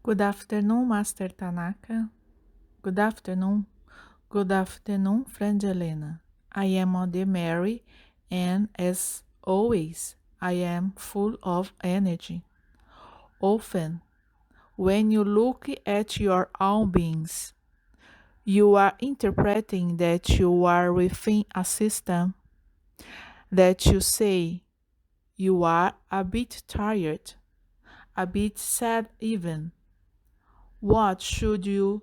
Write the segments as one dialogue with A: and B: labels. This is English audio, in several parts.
A: Good afternoon, Master Tanaka. Good afternoon. Good afternoon, friend Elena. I am Ode Mary, and as always, I am full of energy. Often, when you look at your own beings, you are interpreting that you are within a system that you say you are a bit tired, a bit sad even. What should you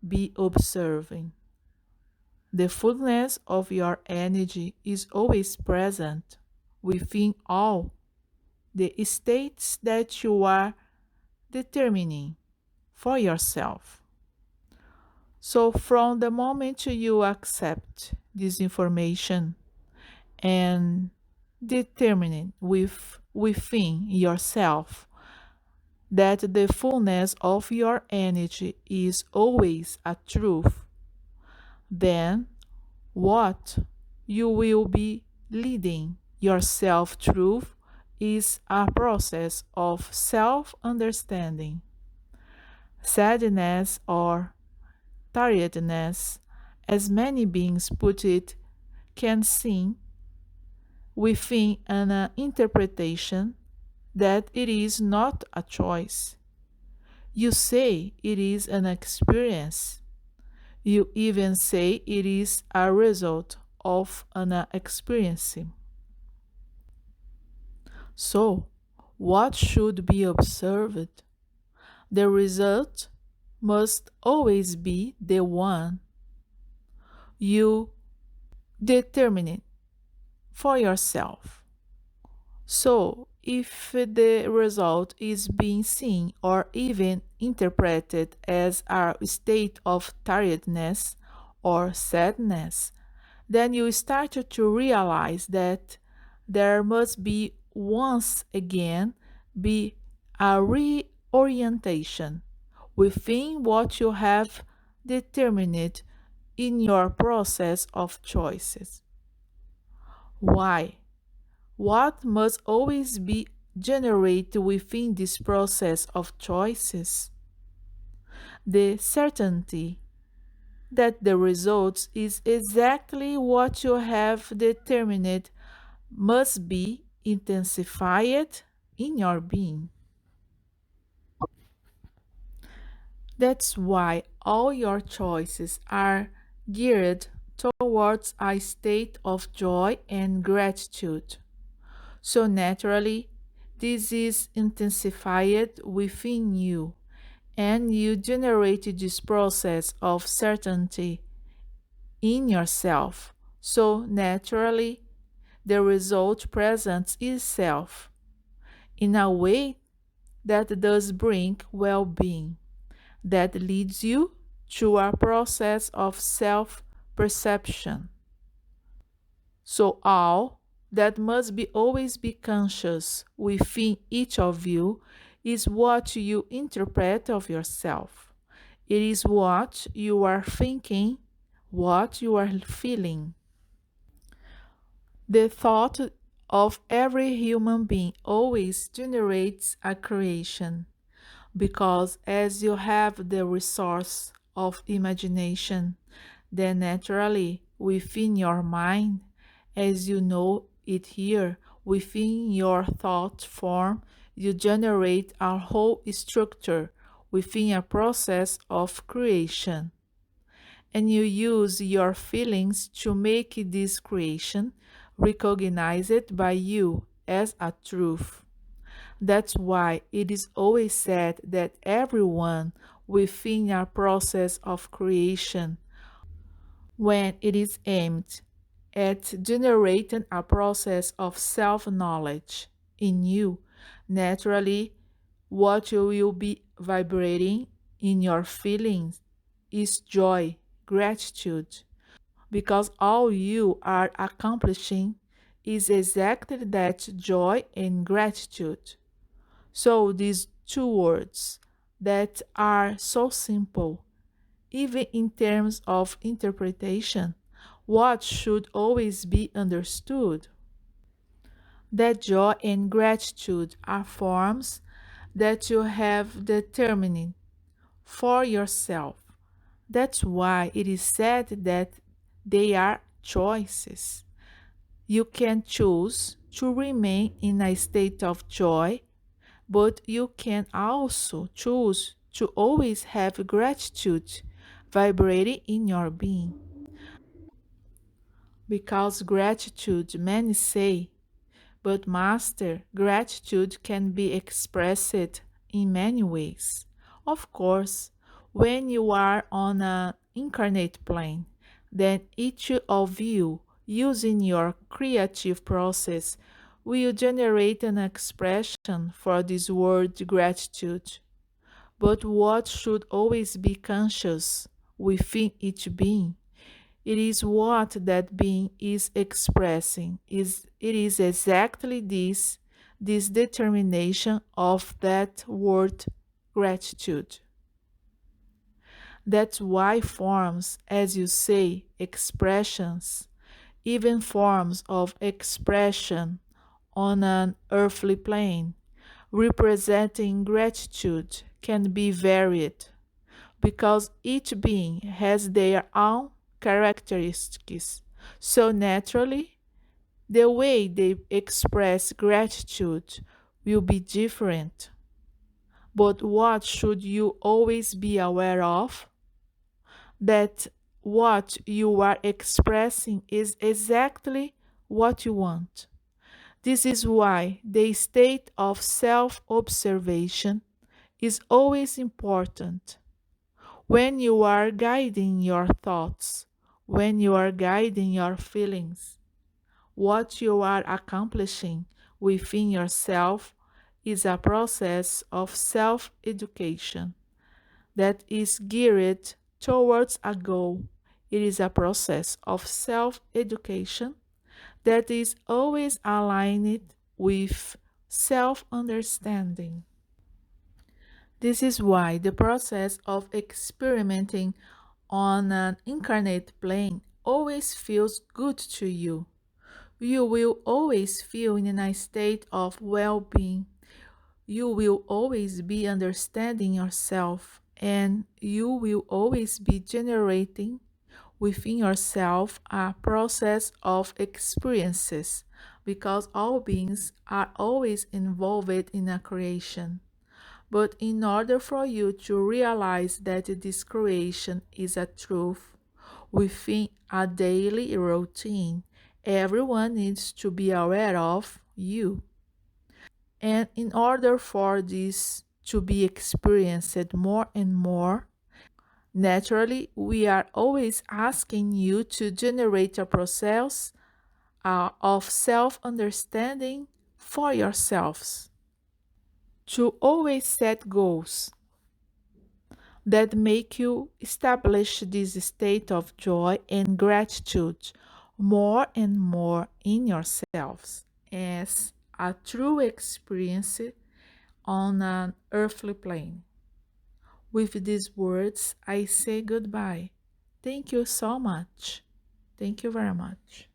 A: be observing? The fullness of your energy is always present within all the states that you are determining for yourself. So, from the moment you accept this information and determine it within yourself that the fullness of your energy is always a truth, then what you will be leading yourself through is a process of self understanding. Sadness or tiredness, as many beings put it, can sing within an interpretation that it is not a choice. You say it is an experience. You even say it is a result of an experience. So, what should be observed? The result must always be the one you determine for yourself. So, if the result is being seen or even interpreted as a state of tiredness or sadness, then you start to realize that there must be once again be a reorientation within what you have determined in your process of choices. Why? What must always be generated within this process of choices? The certainty that the result is exactly what you have determined must be intensified in your being. That's why all your choices are geared towards a state of joy and gratitude. So naturally, this is intensified within you, and you generate this process of certainty in yourself. So naturally, the result presents itself in a way that does bring well being, that leads you to a process of self perception. So, all that must be always be conscious within each of you is what you interpret of yourself. It is what you are thinking, what you are feeling. The thought of every human being always generates a creation because as you have the resource of imagination, then naturally within your mind, as you know it here, within your thought form, you generate a whole structure within a process of creation. And you use your feelings to make this creation recognized by you as a truth. That's why it is always said that everyone within a process of creation, when it is aimed at generating a process of self knowledge in you, naturally, what you will be vibrating in your feelings is joy, gratitude, because all you are accomplishing is exactly that joy and gratitude. So these two words that are so simple, even in terms of interpretation, what should always be understood? That joy and gratitude are forms that you have determined for yourself. That's why it is said that they are choices. You can choose to remain in a state of joy, but you can also choose to always have gratitude vibrating in your being. Because gratitude, many say, but master, gratitude can be expressed in many ways. Of course, when you are on an incarnate plane, then each of you, using your creative process, will generate an expression for this word gratitude. But what should always be conscious within each being, it is what that being is expressing. It is exactly this determination of that word gratitude. That's why forms, as you say, expressions, even forms of expression on an earthly plane, representing gratitude can be varied because each being has their own characteristics. So naturally, the way they express gratitude will be different. But what should you always be aware of? That what you are expressing is exactly what you want. This is why the state of self observation is always important when you are guiding your thoughts, when you are guiding your feelings. What you are accomplishing within yourself is a process of self education that is geared towards a goal. It is a process of self education that is always aligned with self understanding. This is why the process of experimenting on an incarnate plane always feels good to you. You will always feel in a state of well being. You will always be understanding yourself, and you will always be generating within yourself a process of experiences because all beings are always involved in a creation. But in order for you to realize that this creation is a truth within a daily routine, everyone needs to be aware of you. And in order for this to be experienced more and more, naturally, we are always asking you to generate a process of self understanding for yourselves, to always set goals that make you establish this state of joy and gratitude more and more in yourselves as a true experience on an earthly plane. With these words, I say goodbye. Thank you so much. Thank you very much.